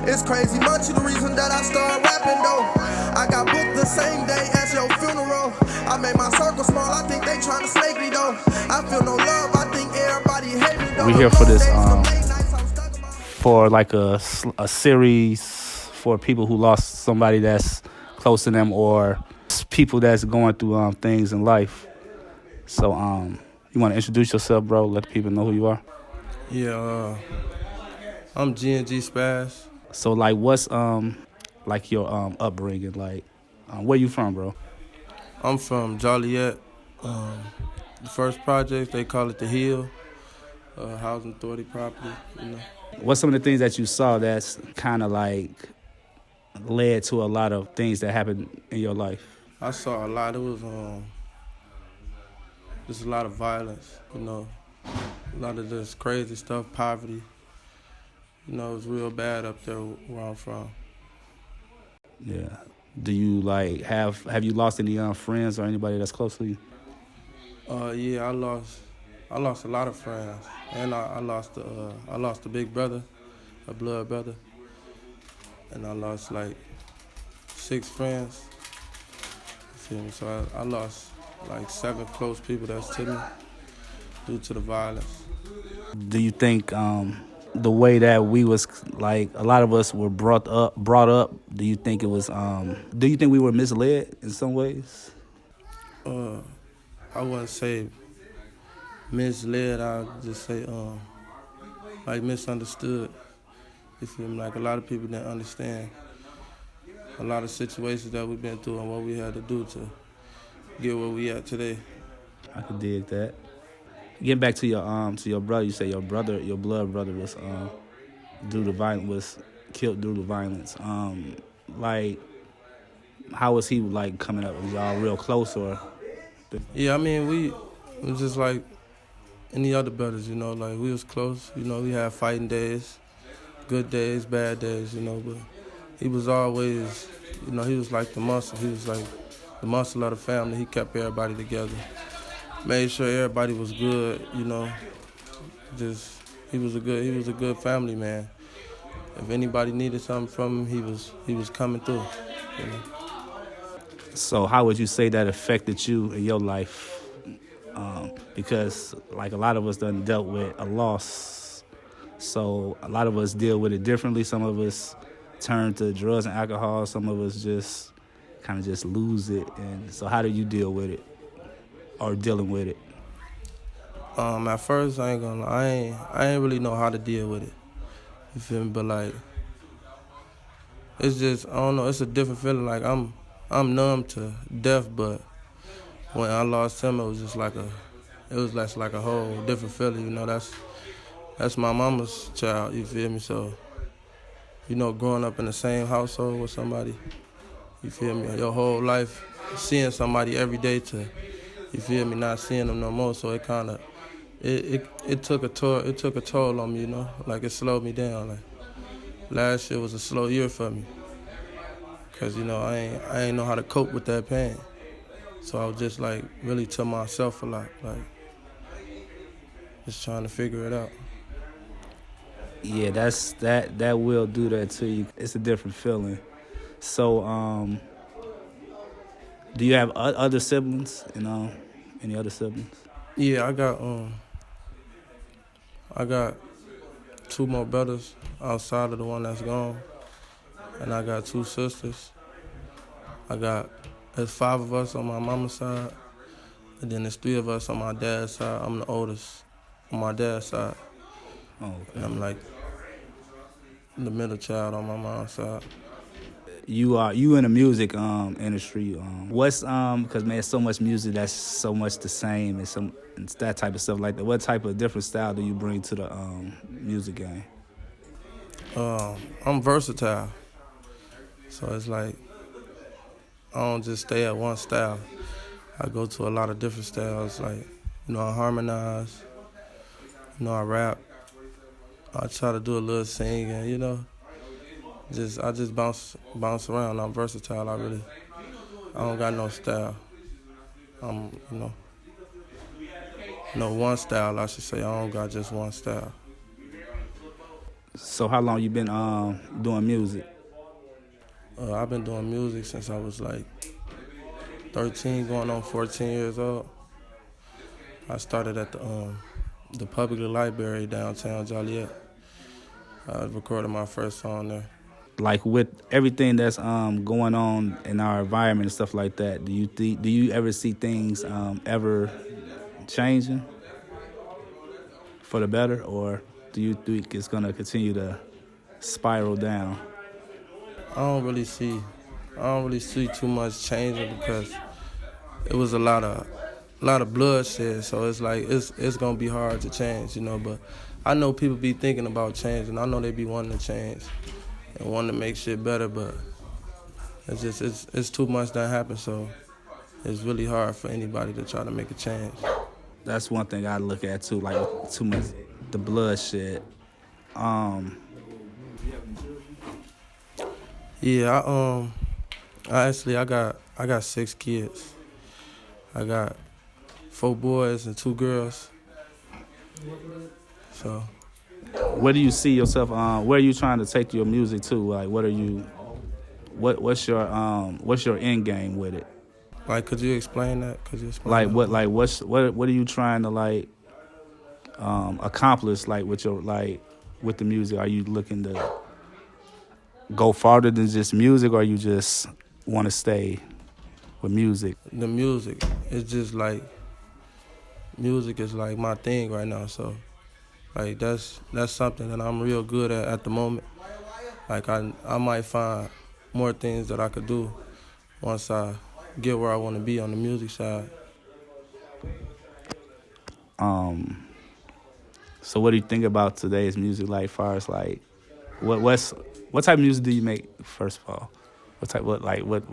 It's crazy much of the reason that I started rapping though. I got booked the same day as your funeral. I made my circle small, I think they trying to snake me though. I feel no love, I think everybody hate me though. We here for this for like a series for people who lost somebody that's close to them, or people that's going through things in life. So you want to introduce yourself, bro? Let the people know who you are. Yeah, I'm G&G Spazz. So like, what's like your upbringing? Like, where you from, bro? I'm from Joliet. The first project, they call it The Hill, Housing Authority property, you know. What's some of the things that you saw that's kind of like led to a lot of things that happened in your life? I saw a lot. It was just a lot of violence, you know, a lot of just crazy stuff, poverty. You know, it was real bad up there where I'm from. Yeah. Do you like have you lost any friends or anybody that's close to you? Yeah, I lost a lot of friends, and I lost a big brother, a blood brother, and I lost like 6 friends. You feel me? So I lost like 7 close people that's to me due to the violence. Do you think the way that we was, like, a lot of us were brought up, do you think it was do you think we were misled in some ways? I wouldn't say misled, I'd just say like misunderstood. You feel me? Like a lot of people didn't understand a lot of situations that we've been through and what we had to do to get where we at today. I could dig that. Getting back to your brother, you say your blood brother was was killed due to violence. Like, how was he like coming up? Was y'all real close or? Yeah, I mean we was just like any other brothers, you know, like we was close, you know, we had fighting days, good days, bad days, you know, but he was always, you know, he was like the muscle. He was like the muscle of the family. He kept everybody together, made sure everybody was good, you know. Just he was a good family man. If anybody needed something from him, he was coming through. You know? So how would you say that affected you in your life? Because like a lot of us done dealt with a loss, so a lot of us deal with it differently. Some of us turn to drugs and alcohol. Some of us just kind of just lose it. And so how do you deal with it, or dealing with it? At first, I ain't gonna lie, I ain't really know how to deal with it. You feel me? But like, it's just, I don't know, it's a different feeling. Like I'm numb to death, but when I lost him, it was just like a whole different feeling. You know, that's my mama's child. You feel me? So, you know, growing up in the same household with somebody, you feel me? Your whole life, seeing somebody every day to, you feel me, not seeing them no more. So it kind of, it took a toll on me, you know. Like it slowed me down. Like last year was a slow year for me, cause you know I ain't know how to cope with that pain. So I was just like really to myself a lot, like just trying to figure it out. Yeah, that will do that to you. It's a different feeling. So do you have other siblings? You know, any other siblings? Yeah, I got 2 more brothers outside of the one that's gone, and I got 2 sisters. There's 5 of us on my mama's side, and then there's 3 of us on my dad's side. I'm the oldest on my dad's side. Oh, okay. And I'm like the middle child on my mom's side. You in the music industry. What's because man, so much music that's so much the same, and it's that type of stuff like that. What type of different style do you bring to the music game? I'm versatile, so it's like I don't just stay at one style. I go to a lot of different styles. Like, you know, I harmonize. You know, I rap. I try to do a little singing. You know, I just bounce around. I'm versatile. I don't got no style. I'm, you know, no one style. I should say I don't got just one style. So how long you been doing music? I've been doing music since I was like 13, going on 14 years old. I started at the public library downtown Joliet. I recorded my first song there. Like with everything that's going on in our environment and stuff like that, do you ever see things ever changing for the better, or do you think it's gonna continue to spiral down? I don't really see, I don't really see too much changing because it was a lot of bloodshed. So it's like it's gonna be hard to change, you know. But I know people be thinking about changing. I know they be wanting to change and wanting to make shit better, but it's too much that happens. So it's really hard for anybody to try to make a change. That's one thing I look at too, like too much the bloodshed. Um, Yeah, I got 6 kids. I got 4 boys and 2 girls. So where do you see yourself? Where are you trying to take your music to? Like, what are you? What's your end game with it? like, could you explain that? Could you explain Like that? what are you trying to like accomplish like with your like with the music? Are you looking to go farther than just music, or you just want to stay with music? The music. It's just like music is like my thing right now. So like that's something that I'm real good at the moment. Like I might find more things that I could do once I get where I want to be on the music side. Um, so what do you think about today's music? Like, far as like, what type of music do you make? First of all, what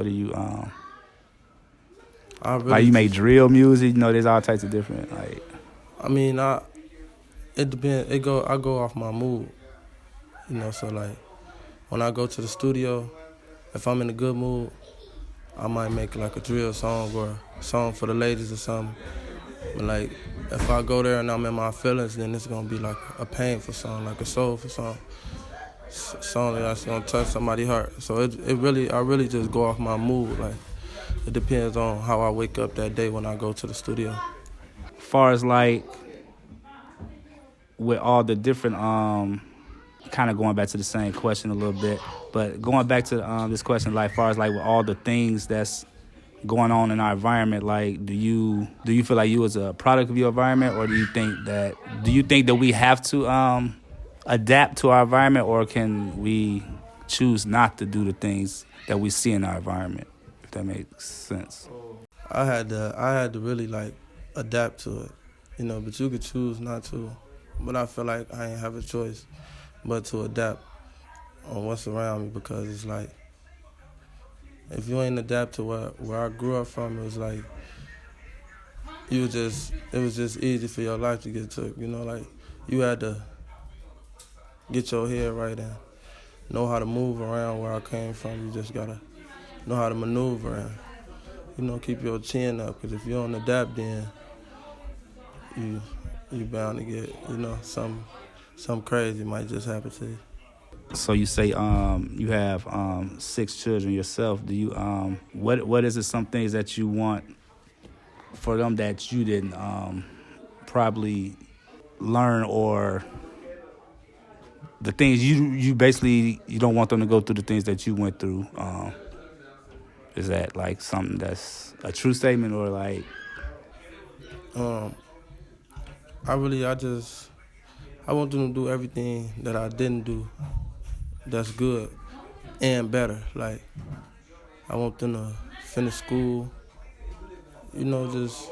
do you I like? really You make just, drill music? You know, there's all types of different like. I mean, it depends. I go off my mood, you know. So like when I go to the studio, if I'm in a good mood, I might make like a drill song or a song for the ladies or something. But like if I go there and I'm in my feelings, then it's gonna be like a painful song, like a soulful song, song that's gonna touch somebody's heart. So I really just go off my mood. Like it depends on how I wake up that day when I go to the studio. Far as like with all the different kind of going back to the same question a little bit, but going back to this question, like far as like with all the things that's going on in our environment, like do you feel like you as a product of your environment, or do you think that we have to adapt to our environment, or can we choose not to do the things that we see in our environment, if that makes sense? I had to really like adapt to it, you know. But you could choose not to. But I feel like I ain't have a choice but to adapt on what's around me because it's like if you ain't adapt to where I grew up from, it was like it was just easy for your life to get took. You know, like you had to get your head right and know how to move around where I came from. You just gotta know how to maneuver and keep your chin up. Because if you don't adapt, then you bound to get something crazy might just happen to you. So you say you have 6 children yourself. Do you what is it? Some things that you want for them that you didn't probably learn, or the things you basically you don't want them to go through the things that you went through. Is that like something that's a true statement, or like? Um, I want them to do everything that I didn't do that's good and better. Like I want them to finish school, just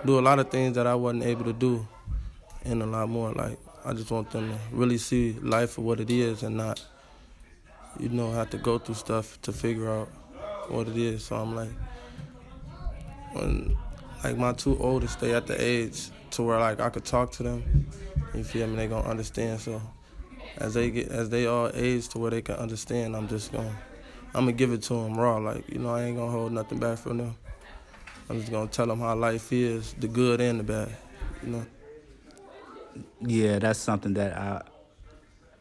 do a lot of things that I wasn't able to do and a lot more. Like I just want them to really see life for what it is and not, have to go through stuff to figure out what it is. So I'm like, when like my 2 oldest, they at the age to where like I could talk to them. You feel me? They gonna understand. So as they all age to where they can understand, I'm gonna give it to them raw. Like I ain't gonna hold nothing back from them. I'm just gonna tell them how life is, the good and the bad. Yeah, that's something that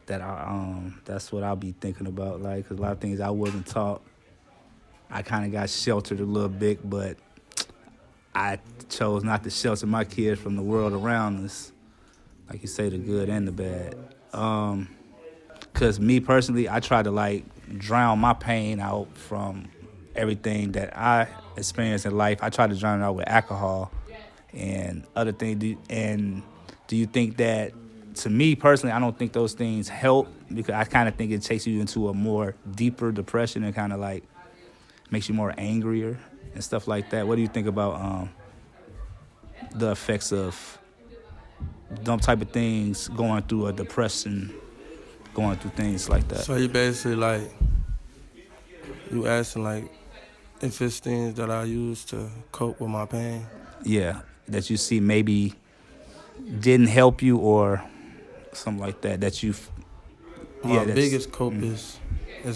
that's what I'll be thinking about. Like, 'cause a lot of things I wasn't taught. I kind of got sheltered a little bit, but I chose not to shelter my kids from the world around us. Like you say, the good and the bad. Cause me personally, I try to like drown my pain out from everything that I experienced in life. I try to drown it out with alcohol and other things. Do you think that, to me personally, I don't think those things help, because I kind of think it takes you into a more deeper depression and kind of like makes you more angrier and stuff like that. What do you think about the effects of them type of things, going through a depression, going through things like that? So you basically like, you asking like if it's things that I use to cope with my pain? Yeah, that you see maybe didn't help you or something like that. That you, My biggest cope is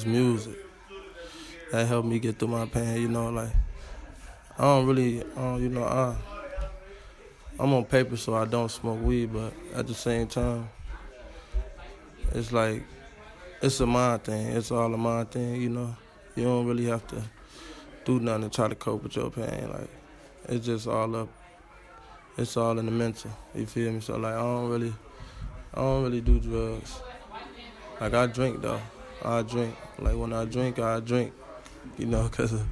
music. That helped me get through my pain. You know, like I'm on paper, so I don't smoke weed, but at the same time, it's like, it's a mind thing. It's all a mind thing, you know. You don't really have to do nothing to try to cope with your pain. Like, it's just all up. It's all in the mental. You feel me? So like, I don't really do drugs. Like, I drink though. I drink. Like, when I drink, you know, 'cause of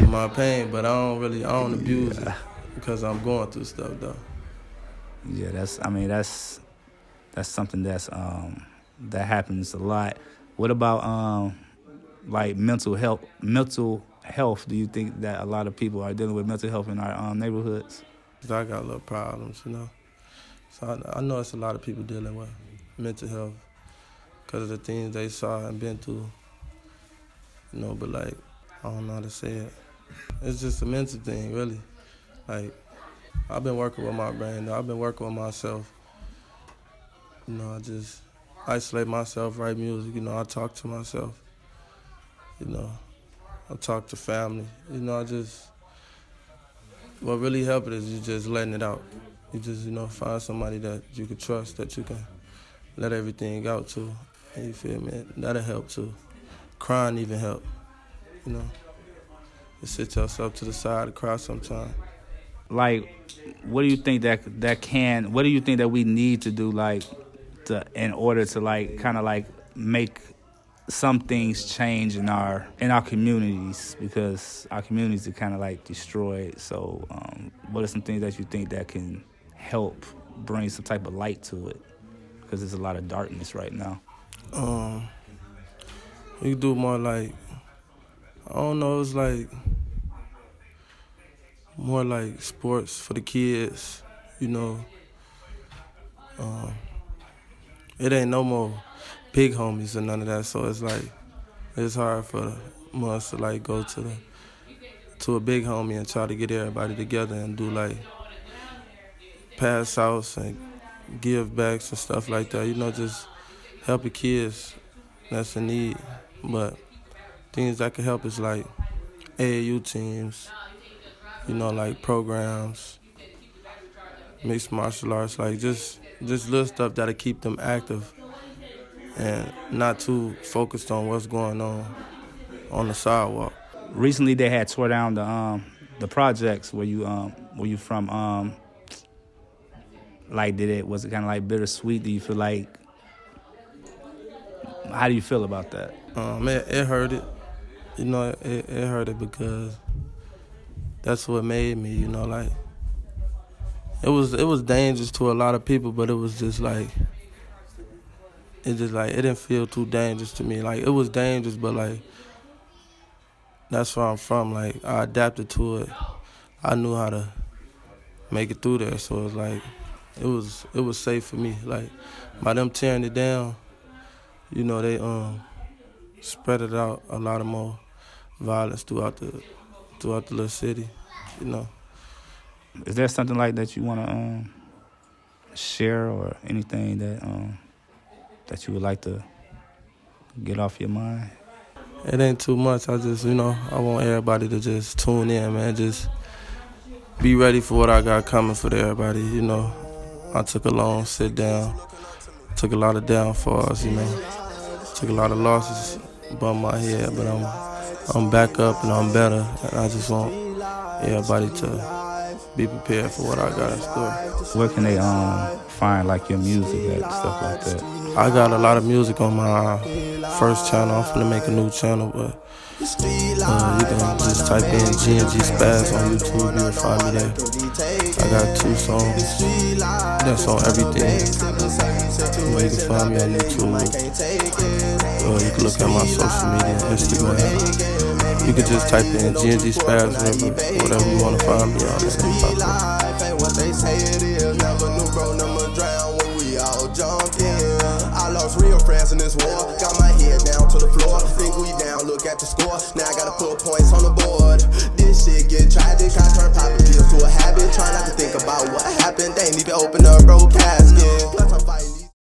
my pain. But I don't abuse it because I'm going through stuff though. Yeah, that's something that happens a lot. What about like mental health? Do you think that a lot of people are dealing with mental health in our neighborhoods? 'Cause I got little problems, you know. So I know it's a lot of people dealing with mental health because of the things they saw and been through, you know. But like, I don't know how to say it. It's just a mental thing, really. Like, I've been working with my brain. I've been working with myself. You know, I just isolate myself, write music. You know, I talk to myself. You know, I talk to family. You know, what really helps is you just letting it out. You just, you know, find somebody that you can trust, that you can let everything out to. And you feel me? That'll help too. Crying even help. You know, you sit yourself to the side and cry sometimes. Like, what do you think what do you think that we need to do, like, in order to like kind of like make some things change in our communities, because our communities are kind of like destroyed. So what are some things that you think that can help bring some type of light to it, because there's a lot of darkness right now? You do more like, I don't know, it's like more like sports for the kids, you know. It ain't no more big homies or none of that, so it's like, it's hard for us to like go to a big homie and try to get everybody together and do like pass outs and give backs and stuff like that, you know, just help the kids that's in need. But things that can help is like AAU teams, you know, like programs, mixed martial arts, like just little stuff that'll keep them active and not too focused on what's going on the sidewalk. Recently, they had tore down the projects where you from. Like, was it kind of like bittersweet? Do you feel like, how do you feel about that? It hurt it, you know. It hurt it because that's what made me, you know. Like, it was dangerous to a lot of people, but it was just like, it didn't feel too dangerous to me. Like, it was dangerous, but like, that's where I'm from. Like, I adapted to it. I knew how to make it through there, so it's like, it was safe for me. Like, by them tearing it down, you know, they spread it out a lot of more violence throughout the little city, you know. Is there something like that you want to share, or anything that you would like to get off your mind? It ain't too much. I just, you know, I want everybody to just tune in, man. Just be ready for what I got coming for everybody, you know. I took a long sit down took a lot of downfalls, you know. Took a lot of losses above my head, but I'm back up and I'm better. And I just want everybody to be prepared for what I got in store. Where can they find like your music and stuff like that? I got a lot of music on my first channel. I'm finna make a new channel, but you can just type in G&G Spazz on YouTube, you'll find me there. I got 2 songs that's on everything. You can find me on YouTube. You can look at my social media, Instagram. You can just type in G&G Spazz, whatever you want to find me on there. What they say it is, never knew bro, never drown when we all jumped in. I lost real friends in this war, got my head down to the floor. Think we down, look at the score. Now I gotta put points on the board.